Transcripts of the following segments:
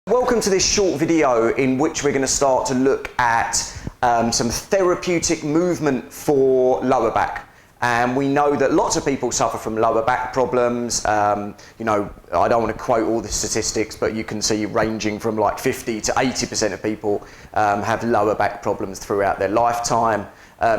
Welcome to this short video in which we're going to start to look at some therapeutic movement for lower back. And we know that lots of people suffer from lower back problems. You know, I don't want to quote all the statistics, but you can see ranging from like 50 to 80% of people have lower back problems throughout their lifetime.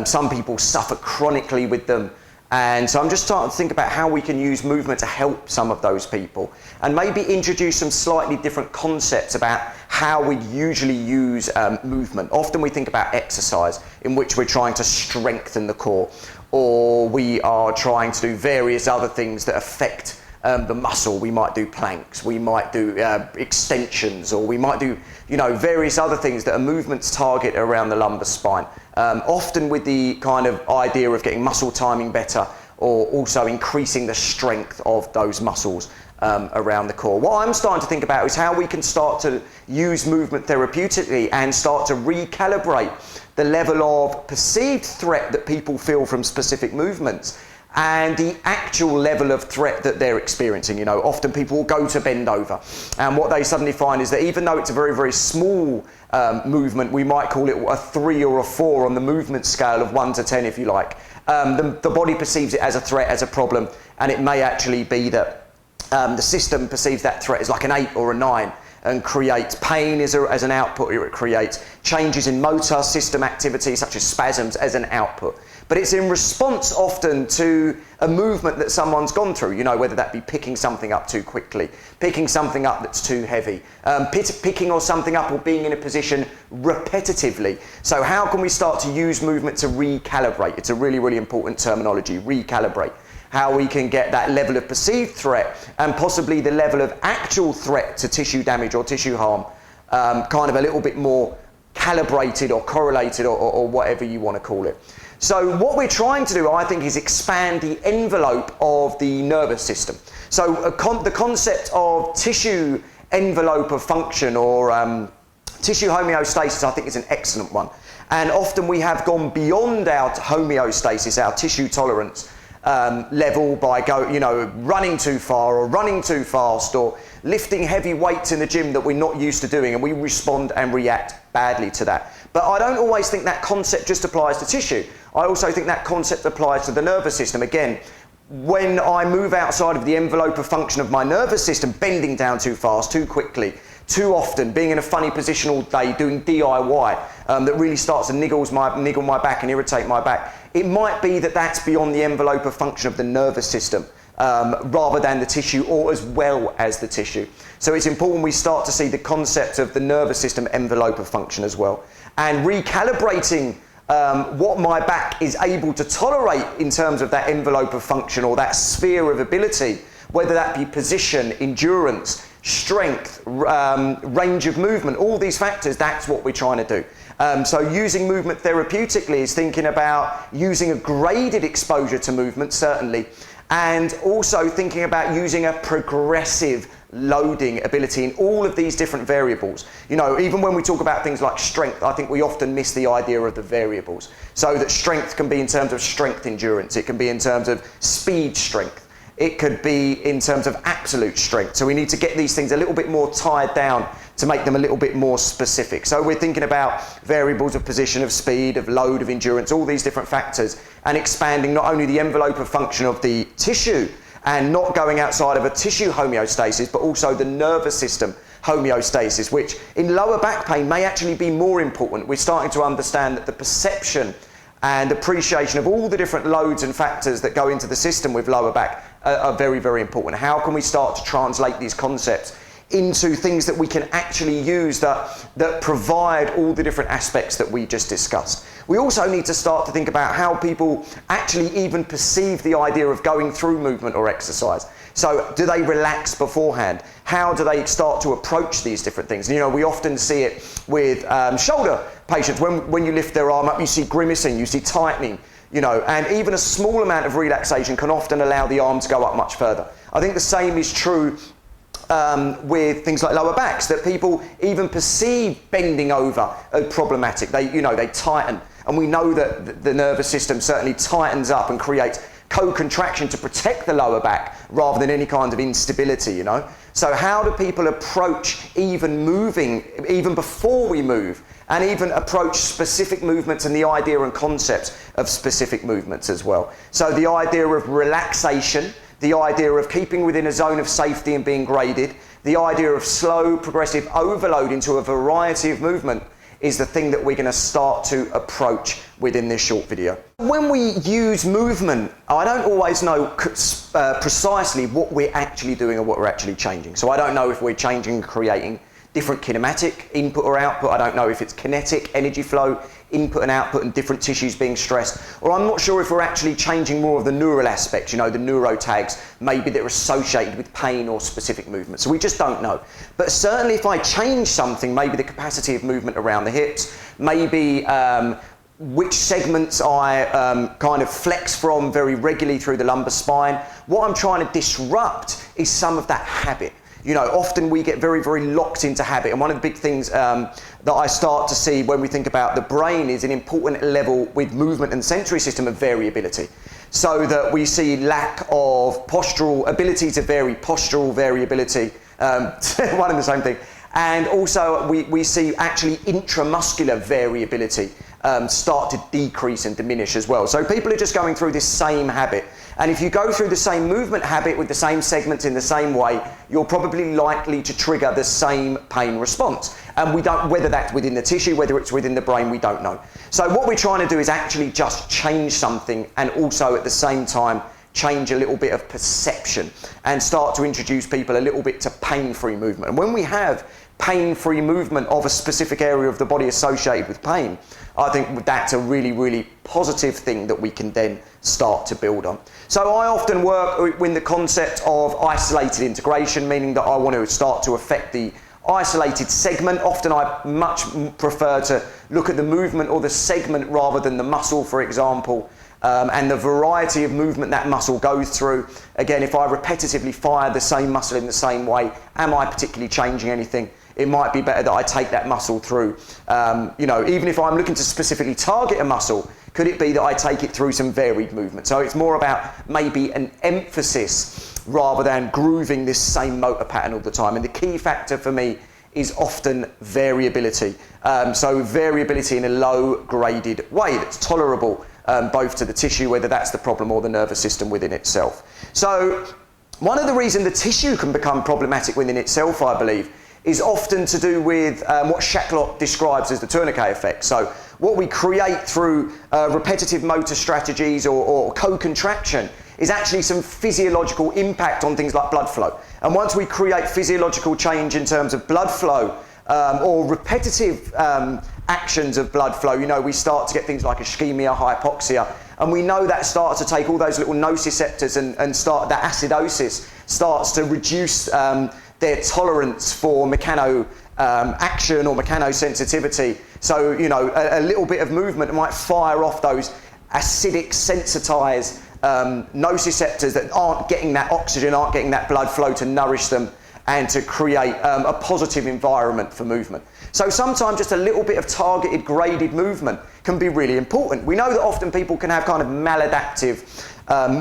Some people suffer chronically with them. And so I'm just starting to think about how we can use movement to help some of those people and maybe introduce some slightly different concepts about how we usually use movement. Often we think about exercise in which we're trying to strengthen the core, or we are trying to do various other things that affect the muscle. We might do planks, we might do extensions, or we might do, you know, various other things that are movements target around the lumbar spine. Often with the kind of idea of getting muscle timing better, or also increasing the strength of those muscles around the core. What I'm starting to think about is how we can start to use movement therapeutically and start to recalibrate the level of perceived threat that people feel from specific movements and the actual level of threat that they're experiencing. You know, often people will go to bend over, and what they suddenly find is that even though it's a very, very small movement, we might call it a 3 or a 4 on the movement scale of 1 to 10, if you like, the body perceives it as a threat, as a problem, and it may actually be that the system perceives that threat as like an 8 or a 9 and creates pain as an output, or it creates changes in motor system activity such as spasms as an output. But it's in response often to a movement that someone's gone through, you know, whether that be picking something up too quickly, picking something up that's too heavy, picking or something up or being in a position repetitively. So how can we start to use movement to recalibrate? It's a really, really important terminology, recalibrate. How we can get that level of perceived threat and possibly the level of actual threat to tissue damage or tissue harm kind of a little bit more calibrated or correlated or whatever you want to call it. So what we're trying to do, I think, is expand the envelope of the nervous system. So the concept of tissue envelope of function or tissue homeostasis, I think, is an excellent one. And often we have gone beyond our homeostasis, our tissue tolerance level by running too far or running too fast or lifting heavy weights in the gym that we're not used to doing, and we respond and react badly to that. But I don't always think that concept just applies to tissue. I also think that concept applies to the nervous system. Again, when I move outside of the envelope of function of my nervous system, bending down too fast, too quickly, too often, being in a funny position all day, doing DIY that really starts to niggle my back and irritate my back, it might be that that's beyond the envelope of function of the nervous system rather than the tissue, or as well as the tissue. So it's important we start to see the concept of the nervous system envelope of function as well. And recalibrating what my back is able to tolerate in terms of that envelope of function or that sphere of ability, whether that be position, endurance, strength, range of movement, all these factors, that's what we're trying to do. So using movement therapeutically is thinking about using a graded exposure to movement, certainly, and also thinking about using a progressive loading ability in all of these different variables. You know, even when we talk about things like strength, I think we often miss the idea of the variables. So that strength can be in terms of strength endurance, it can be in terms of speed strength, it could be in terms of absolute strength. So we need to get these things a little bit more tied down to make them a little bit more specific. So we're thinking about variables of position, of speed, of load, of endurance, all these different factors, and expanding not only the envelope of function of the tissue and not going outside of a tissue homeostasis, but also the nervous system homeostasis, which in lower back pain may actually be more important. We're starting to understand that the perception and appreciation of all the different loads and factors that go into the system with lower back are very, very important. How can we start to translate these concepts into things that we can actually use that provide all the different aspects that we just discussed? We also need to start to think about how people actually even perceive the idea of going through movement or exercise. So do they relax beforehand? How do they start to approach these different things? And, you know, we often see it with shoulder patients. When you lift their arm up, you see grimacing, you see tightening, you know, and even a small amount of relaxation can often allow the arm to go up much further. I think the same is true with things like lower backs, that people even perceive bending over as problematic. They tighten, and we know that the nervous system certainly tightens up and creates co-contraction to protect the lower back rather than any kind of instability, you know. So how do people approach even moving, even before we move, and even approach specific movements and the idea and concept of specific movements as well. So the idea of relaxation, the idea of keeping within a zone of safety and being graded, the idea of slow progressive overload into a variety of movement is the thing that we're going to start to approach within this short video. When we use movement, I don't always know precisely what we're actually doing or what we're actually changing. So I don't know if we're changing and creating different kinematic input or output. I don't know if it's kinetic energy flow, input and output, and different tissues being stressed. Or I'm not sure if we're actually changing more of the neural aspects, you know, the neurotags, maybe that are associated with pain or specific movement. So we just don't know. But certainly if I change something, maybe the capacity of movement around the hips, maybe which segments I kind of flex from very regularly through the lumbar spine, what I'm trying to disrupt is some of that habit. You know, often we get very, very locked into habit. And one of the big things that I start to see when we think about the brain is an important level with movement and sensory system of variability. So that we see lack of postural ability to vary, postural variability, one and the same thing. And also we see actually intramuscular variability start to decrease and diminish as well. So people are just going through this same habit. And if you go through the same movement habit with the same segments in the same way, you're probably likely to trigger the same pain response. And we don't, whether that's within the tissue, whether it's within the brain, we don't know. So what we're trying to do is actually just change something and also at the same time change a little bit of perception and start to introduce people a little bit to pain-free movement. And when we have pain-free movement of a specific area of the body associated with pain, I think that's a really, really positive thing that we can then start to build on. So I often work with the concept of isolated integration, meaning that I want to start to affect the isolated segment. Often I much prefer to look at the movement or the segment rather than the muscle, for example, and the variety of movement that muscle goes through. Again, if I repetitively fire the same muscle in the same way, am I particularly changing anything? It might be better that I take that muscle through, you know, even if I'm looking to specifically target a muscle, could it be that I take it through some varied movement? So it's more about maybe an emphasis rather than grooving this same motor pattern all the time. And the key factor for me is often variability. So variability in a low graded way that's tolerable both to the tissue, whether that's the problem, or the nervous system within itself. So one of the reasons the tissue can become problematic within itself, I believe, is often to do with what Shacklock describes as the tourniquet effect. So what we create through repetitive motor strategies or co-contraction is actually some physiological impact on things like blood flow. And once we create physiological change in terms of blood flow or repetitive actions of blood flow, you know, we start to get things like ischemia, hypoxia, and we know that starts to take all those little nociceptors and start that acidosis starts to reduce their tolerance for mechano action or mechanosensitivity. So, you know, a little bit of movement might fire off those acidic, sensitized nociceptors that aren't getting that oxygen, aren't getting that blood flow to nourish them and to create a positive environment for movement. So sometimes just a little bit of targeted, graded movement can be really important. We know that often people can have kind of maladaptive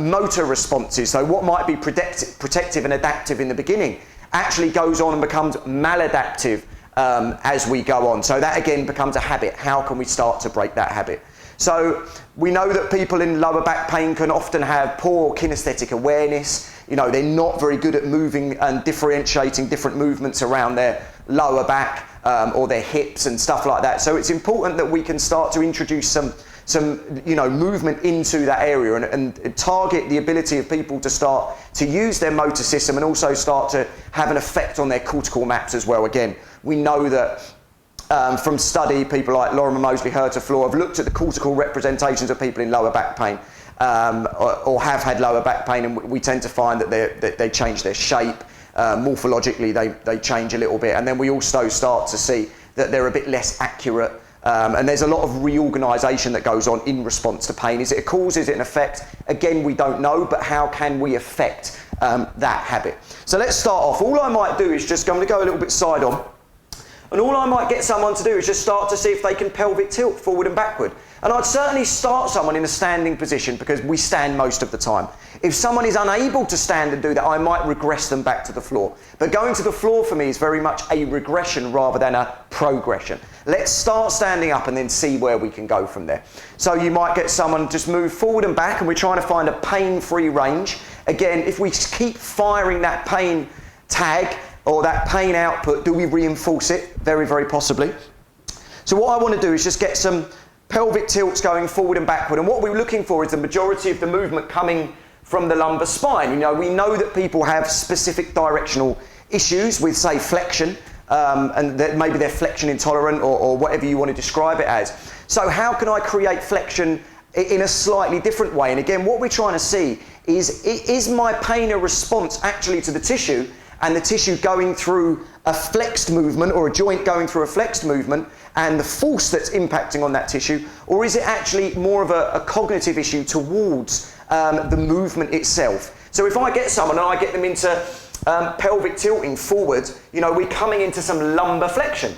motor responses. So what might be protective and adaptive in the beginning actually goes on and becomes maladaptive as we go on. So that again becomes a habit. How can we start to break that habit? So we know that people in lower back pain can often have poor kinesthetic awareness. You know, they're not very good at moving and differentiating different movements around their lower back or their hips and stuff like that. So it's important that we can start to introduce some you know, movement into that area and target the ability of people to start to use their motor system and also start to have an effect on their cortical maps as well. Again, we know that from study, people like Lorimer Moseley, Herta Floor have looked at the cortical representations of people in lower back pain or have had lower back pain, and we tend to find that they change their shape. Morphologically, they change a little bit, and then we also start to see that they're a bit less accurate. And there's a lot of reorganisation that goes on in response to pain. Is it a cause? Is it an effect? Again, we don't know, but how can we affect that habit? So let's start off. All I might do is just, I'm going to go a little bit side on, and all I might get someone to do is just start to see if they can pelvic tilt forward and backward. And I'd certainly start someone in a standing position because we stand most of the time. If someone is unable to stand and do that, I might regress them back to the floor. But going to the floor for me is very much a regression rather than a progression. Let's start standing up and then see where we can go from there. So you might get someone just move forward and back, and we're trying to find a pain-free range. Again, if we keep firing that pain tag or that pain output, do we reinforce it? Very, very possibly. So what I want to do is just get some pelvic tilts going forward and backward, and what we're looking for is the majority of the movement coming from the lumbar spine. You know, we know that people have specific directional issues with, say, flexion, and that maybe they're flexion intolerant or whatever you want to describe it as. So how can I create flexion in a slightly different way? And again, what we're trying to see is my pain a response actually to the tissue, and the tissue going through a flexed movement, or a joint going through a flexed movement, and the force that's impacting on that tissue, or is it actually more of a cognitive issue towards the movement itself? So if I get someone and I get them into pelvic tilting forward, you know, we're coming into some lumbar flexion.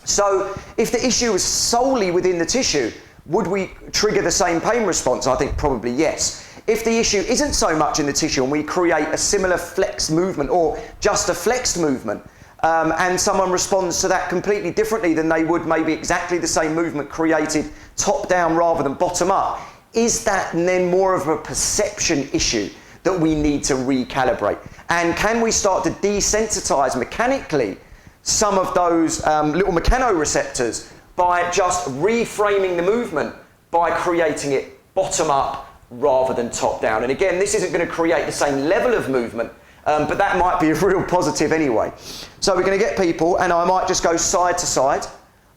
So if the issue is solely within the tissue, would we trigger the same pain response? I think probably yes. If the issue isn't so much in the tissue and we create a similar flexed movement or just a flexed movement, and someone responds to that completely differently than they would maybe exactly the same movement created top down rather than bottom up, is that then more of a perception issue that we need to recalibrate? And can we start to desensitize mechanically some of those little mechanoreceptors by just reframing the movement by creating it bottom up rather than top down? And again, this isn't going to create the same level of movement, but that might be a real positive anyway. So we're going to get people, and I might just go side to side.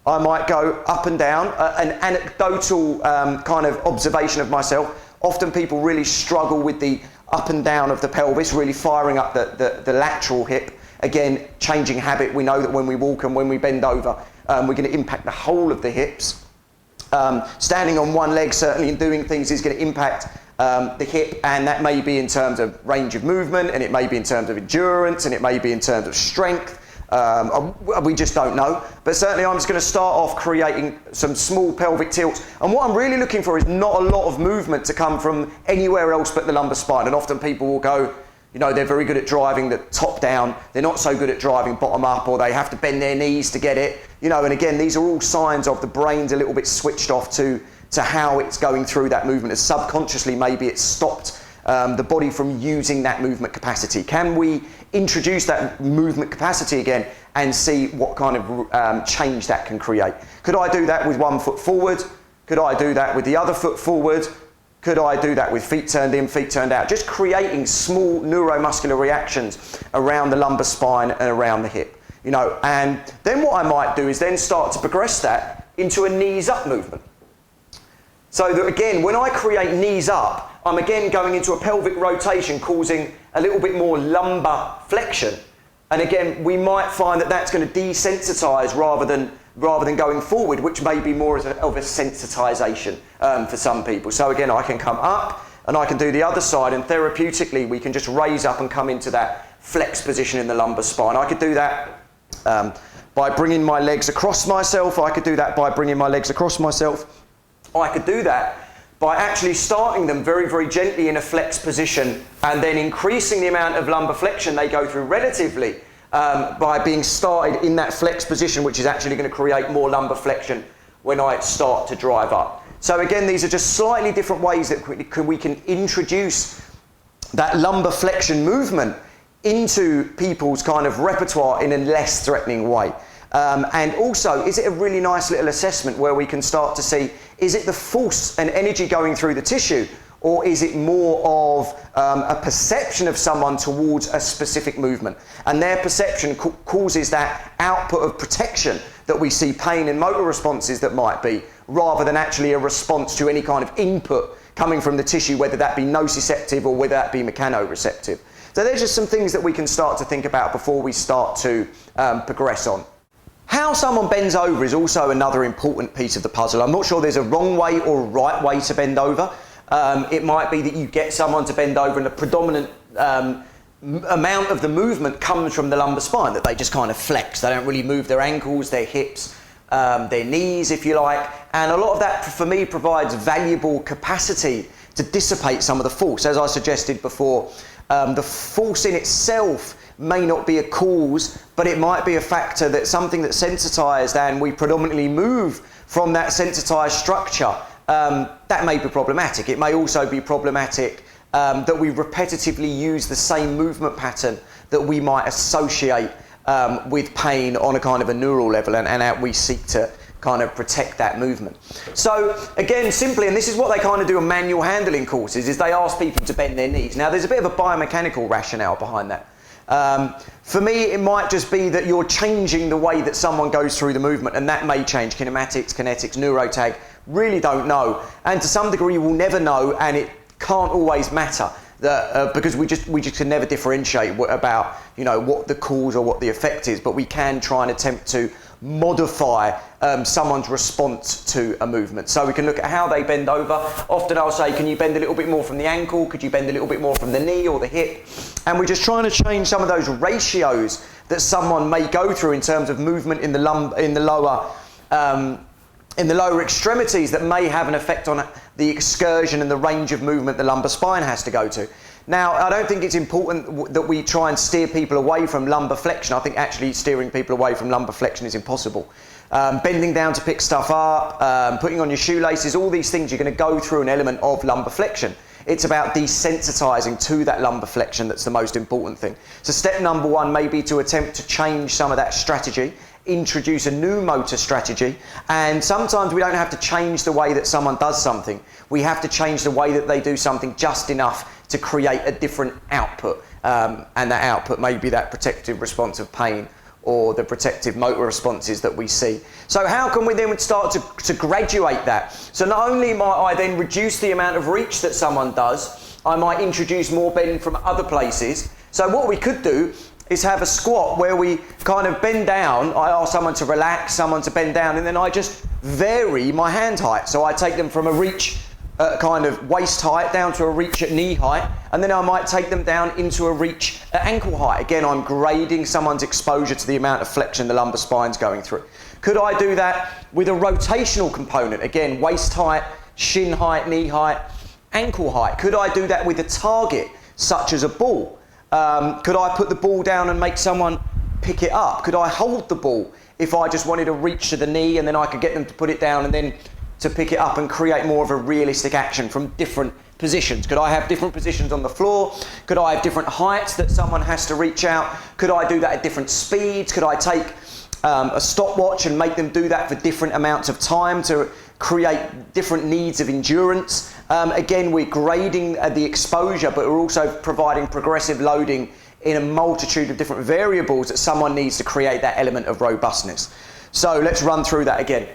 I might go up and down. An anecdotal kind of observation of myself. Often people really struggle with the up and down of the pelvis, really firing up the lateral hip. Again, changing habit. We know that when we walk and when we bend over, we're going to impact the whole of the hips. Standing on one leg certainly and doing things is going to impact the hip, and that may be in terms of range of movement, and it may be in terms of endurance, and it may be in terms of strength. We just don't know. But certainly I'm just going to start off creating some small pelvic tilts, and what I'm really looking for is not a lot of movement to come from anywhere else but the lumbar spine. And often people will go, you know, they're very good at driving the top down, they're not so good at driving bottom up, or they have to bend their knees to get it, you know. And again, these are all signs of the brain's a little bit switched off to how it's going through that movement, as subconsciously maybe it's stopped the body from using that movement capacity. Can we introduce that movement capacity again and see what kind of change that can create? Could I do that with one foot forward? Could I do that with the other foot forward? Could I do that with feet turned in, feet turned out? Just creating small neuromuscular reactions around the lumbar spine and around the hip, you know. And then what I might do is then start to progress that into a knees up movement. So that again, when I create knees up, I'm again going into a pelvic rotation, causing a little bit more lumbar flexion. And again, we might find that that's going to desensitize rather than going forward, which may be more of a sensitization for some people. So again, I can come up and I can do the other side, and therapeutically we can just raise up and come into that flex position in the lumbar spine. I could do that by bringing my legs across myself. I could do that by bringing my legs across myself. I could do that by actually starting them very, very gently in a flex position and then increasing the amount of lumbar flexion they go through relatively by being started in that flex position, which is actually going to create more lumbar flexion when I start to drive up. So again, these are just slightly different ways that we can introduce that lumbar flexion movement into people's kind of repertoire in a less threatening way. And also, is it a really nice little assessment where we can start to see, is it the force and energy going through the tissue, or is it more of a perception of someone towards a specific movement? And their perception causes that output of protection that we see pain and motor responses that might be, rather than actually a response to any kind of input coming from the tissue, whether that be nociceptive or whether that be mechanoreceptive. So there's just some things that we can start to think about before we start to progress on. How someone bends over is also another important piece of the puzzle. I'm not sure there's a wrong way or a right way to bend over. It might be that you get someone to bend over and the predominant amount of the movement comes from the lumbar spine, that they just kind of flex. They don't really move their ankles, their hips, their knees, if you like, and a lot of that for me provides valuable capacity to dissipate some of the force. As I suggested before, the force in itself may not be a cause, but it might be a factor that something that's sensitized and we predominantly move from that sensitized structure, that may be problematic. It may also be problematic that we repetitively use the same movement pattern that we might associate with pain on a kind of a neural level, and that we seek to kind of protect that movement. So again, simply, and this is what they kind of do on manual handling courses, is they ask people to bend their knees. Now there's a bit of a biomechanical rationale behind that. For me, it might just be that you're changing the way that someone goes through the movement, and that may change kinematics, kinetics, neurotag, really don't know. And to some degree, we'll never know, and it can't always matter. Because we just can never differentiate about, you know, what the cause or what the effect is, but we can try and attempt to modify someone's response to a movement. So we can look at how they bend over. Often I'll say, can you bend a little bit more from the ankle? Could you bend a little bit more from the knee or the hip? And we're just trying to change some of those ratios that someone may go through in terms of movement in the lower extremities that may have an effect on the excursion and the range of movement the lumbar spine has to go to. Now, I don't think it's important that we try and steer people away from lumbar flexion. I think actually steering people away from lumbar flexion is impossible. Bending down to pick stuff up, putting on your shoelaces, all these things, you're going to go through an element of lumbar flexion. It's about desensitizing to that lumbar flexion that's the most important thing. So step number one may be to attempt to change some of that strategy, introduce a new motor strategy, and sometimes we don't have to change the way that someone does something. We have to change the way that they do something just enough to create a different output, and that output may be that protective response of pain or the protective motor responses that we see. So how can we then start to graduate that? So not only might I then reduce the amount of reach that someone does, I might introduce more bend from other places. So what we could do is have a squat where we kind of bend down. I ask someone to relax, someone to bend down, and then I just vary my hand height. So I take them from a reach at kind of waist height down to a reach at knee height, and then I might take them down into a reach at ankle height. Again, I'm grading someone's exposure to the amount of flexion the lumbar spine's going through. Could I do that with a rotational component? Again, waist height, shin height, knee height, ankle height. Could I do that with a target, such as a ball? Could I put the ball down and make someone pick it up? Could I hold the ball if I just wanted to reach to the knee, and then I could get them to put it down and then to pick it up and create more of a realistic action from different positions? Could I have different positions on the floor? Could I have different heights that someone has to reach out? Could I do that at different speeds? Could I take a stopwatch and make them do that for different amounts of time to create different needs of endurance? Again, we're grading the exposure, but we're also providing progressive loading in a multitude of different variables that someone needs to create that element of robustness. So let's run through that again.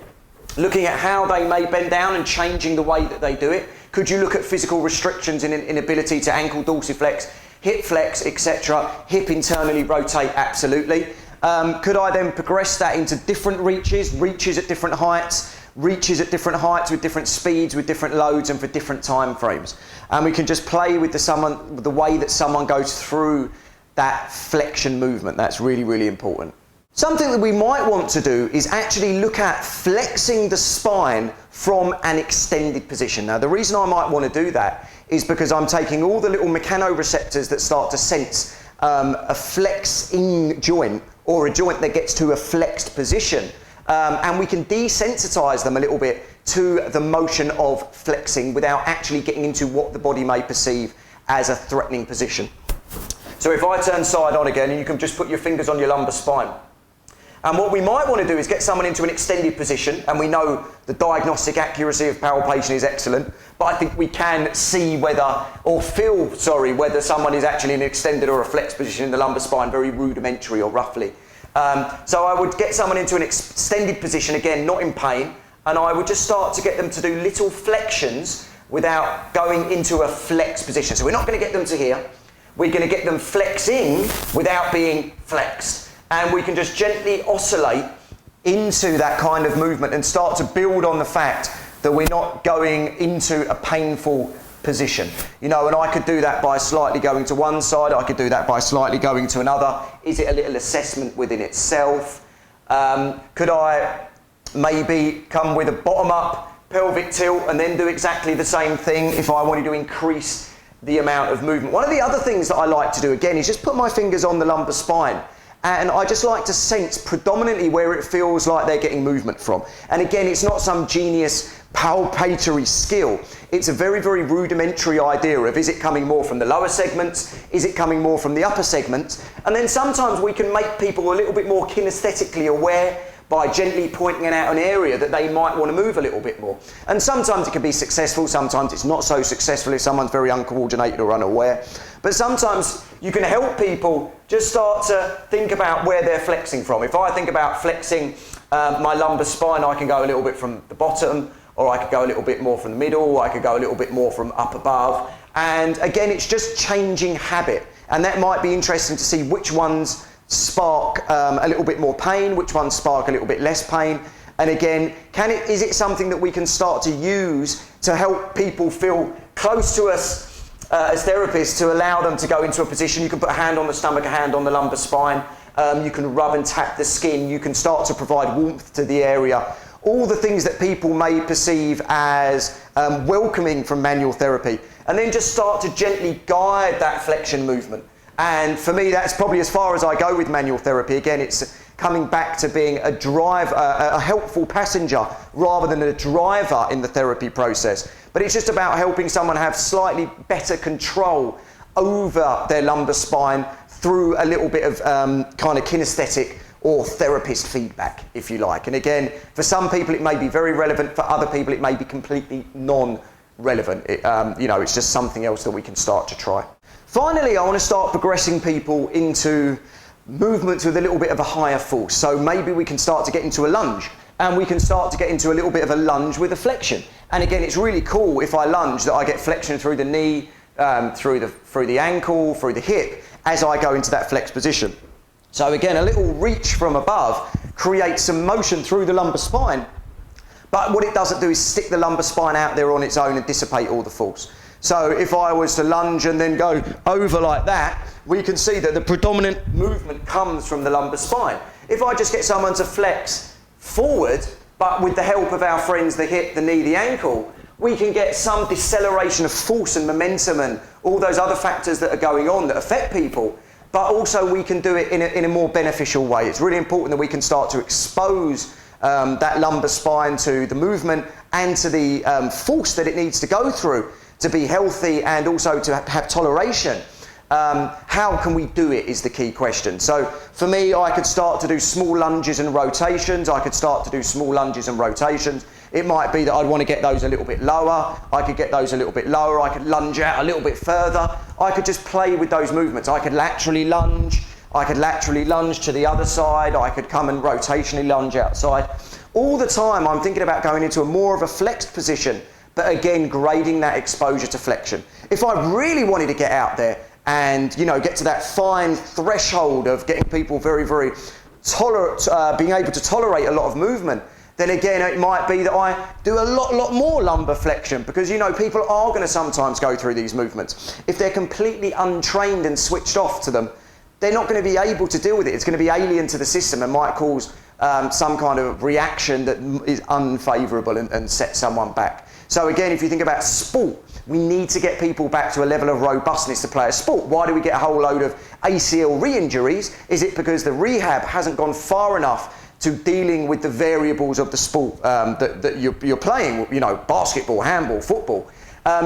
Looking at how they may bend down and changing the way that they do it. Could you look at physical restrictions in inability to ankle dorsiflex, hip flex, etc., hip internally rotate? Absolutely. Could I then progress that into different reaches at different heights, reaches at different heights with different speeds, with different loads and for different time frames? And we can just play with the way that someone goes through that flexion movement. That's really, really important. Something that we might want to do is actually look at flexing the spine from an extended position. Now, the reason I might want to do that is because I'm taking all the little mechanoreceptors that start to sense a flexing joint or a joint that gets to a flexed position, and we can desensitize them a little bit to the motion of flexing without actually getting into what the body may perceive as a threatening position. So if I turn side on again, and you can just put your fingers on your lumbar spine. And what we might want to do is get someone into an extended position, and we know the diagnostic accuracy of palpation is excellent, but I think we can see whether someone is actually in an extended or a flexed position in the lumbar spine, very rudimentary or roughly. So I would get someone into an extended position, again, not in pain, and I would just start to get them to do little flexions without going into a flexed position. So we're not going to get them to here. We're going to get them flexing without being flexed. And we can just gently oscillate into that kind of movement and start to build on the fact that we're not going into a painful position. You know, and I could do that by slightly going to one side, I could do that by slightly going to another. Is it a little assessment within itself? Could I maybe come with a bottom up pelvic tilt and then do exactly the same thing if I wanted to increase the amount of movement. One of the other things that I like to do again is just put my fingers on the lumbar spine, and I just like to sense predominantly where it feels like they're getting movement from. And again, it's not some genius palpatory skill. It's a very, very rudimentary idea of, is it coming more from the lower segments? Is it coming more from the upper segments? And then sometimes we can make people a little bit more kinesthetically aware by gently pointing out an area that they might want to move a little bit more. And sometimes it can be successful, sometimes it's not so successful if someone's very uncoordinated or unaware. But sometimes you can help people just start to think about where they're flexing from. If I think about flexing my lumbar spine, I can go a little bit from the bottom, or I could go a little bit more from the middle, or I could go a little bit more from up above. And again, it's just changing habit. And that might be interesting to see which ones spark a little bit more pain, which ones spark a little bit less pain. And again, is it something that we can start to use to help people feel close to us as therapists, to allow them to go into a position? You can put a hand on the stomach, a hand on the lumbar spine, you can rub and tap the skin, you can start to provide warmth to the area. All the things that people may perceive as welcoming from manual therapy, and then just start to gently guide that flexion movement. And for me, that's probably as far as I go with manual therapy. Again, it's coming back to being a helpful passenger rather than a driver in the therapy process. But it's just about helping someone have slightly better control over their lumbar spine through a little bit of kind of kinesthetic or therapist feedback, if you like. And again, for some people it may be very relevant, for other people it may be completely non-relevant. It's just something else that we can start to try. Finally, I want to start progressing people into movements with a little bit of a higher force. So maybe we can start to get into a lunge, and we can start to get into a little bit of a lunge with a flexion. And again, it's really cool if I lunge that I get flexion through the knee, through the ankle, through the hip, as I go into that flex position. So again, a little reach from above creates some motion through the lumbar spine, but what it doesn't do is stick the lumbar spine out there on its own and dissipate all the force. So if I was to lunge and then go over like that, we can see that the predominant movement comes from the lumbar spine. If I just get someone to flex forward, but with the help of our friends, the hip, the knee, the ankle, we can get some deceleration of force and momentum and all those other factors that are going on that affect people, but also we can do it in a more beneficial way. It's really important that we can start to expose that lumbar spine to the movement and to the force that it needs to go through to be healthy and also to have toleration. How can we do it is the key question. So for me, I could start to do small lunges and rotations. It might be that I'd want to get those a little bit lower. I could get those a little bit lower. I could lunge out a little bit further. I could just play with those movements. I could laterally lunge. I could laterally lunge to the other side. I could come and rotationally lunge outside. All the time, I'm thinking about going into a more of a flexed position, but again, grading that exposure to flexion. If I really wanted to get out there and, get to that fine threshold of getting people very, very tolerant, being able to tolerate a lot of movement, then again, it might be that I do a lot more lumbar flexion, because, people are going to sometimes go through these movements. If they're completely untrained and switched off to them, they're not going to be able to deal with it. It's going to be alien to the system and might cause some kind of reaction that is unfavourable and set someone back. So again, if you think about sport, we need to get people back to a level of robustness to play a sport. Why do we get a whole load of ACL re-injuries? Is it because the rehab hasn't gone far enough to dealing with the variables of the sport that you're playing, basketball, handball, football?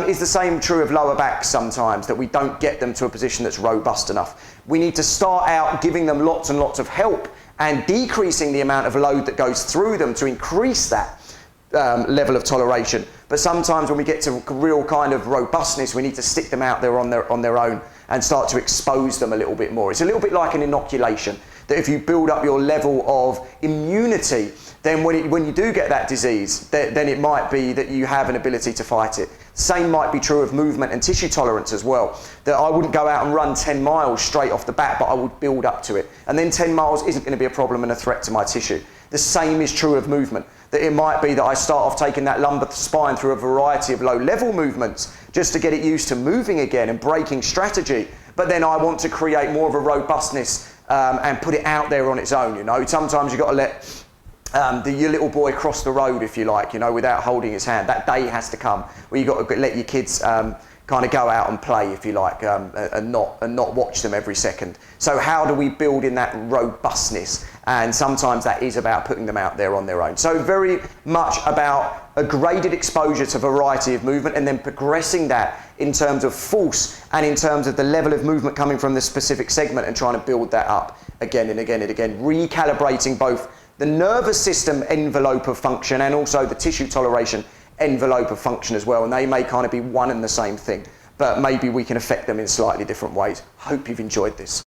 Is the same true of lower backs sometimes, that we don't get them to a position that's robust enough. We need to start out giving them lots and lots of help and decreasing the amount of load that goes through them to increase that level of toleration. But sometimes when we get to real kind of robustness, we need to stick them out there on their own and start to expose them a little bit more. It's a little bit like an inoculation, that if you build up your level of immunity, then when you do get that disease, then it might be that you have an ability to fight it. Same might be true of movement and tissue tolerance as well, that I wouldn't go out and run 10 miles straight off the bat, but I would build up to it. And then 10 miles isn't going to be a problem and a threat to my tissue. The same is true of movement, that it might be that I start off taking that lumbar spine through a variety of low-level movements just to get it used to moving again and breaking strategy, but then I want to create more of a robustness and put it out there on its own. Sometimes you've got to let your little boy cross the road, if you like, you know, without holding his hand. That day has to come where you've got to let your kids kind of go out and play, if you like, and not watch them every second. So how do we build in that robustness? And sometimes that is about putting them out there on their own. So very much about a graded exposure to a variety of movement, and then progressing that in terms of force and in terms of the level of movement coming from the specific segment, and trying to build that up again and again and again, recalibrating both the nervous system envelope of function and also the tissue toleration envelope of function as well. And they may kind of be one and the same thing, but maybe we can affect them in slightly different ways. Hope you've enjoyed this.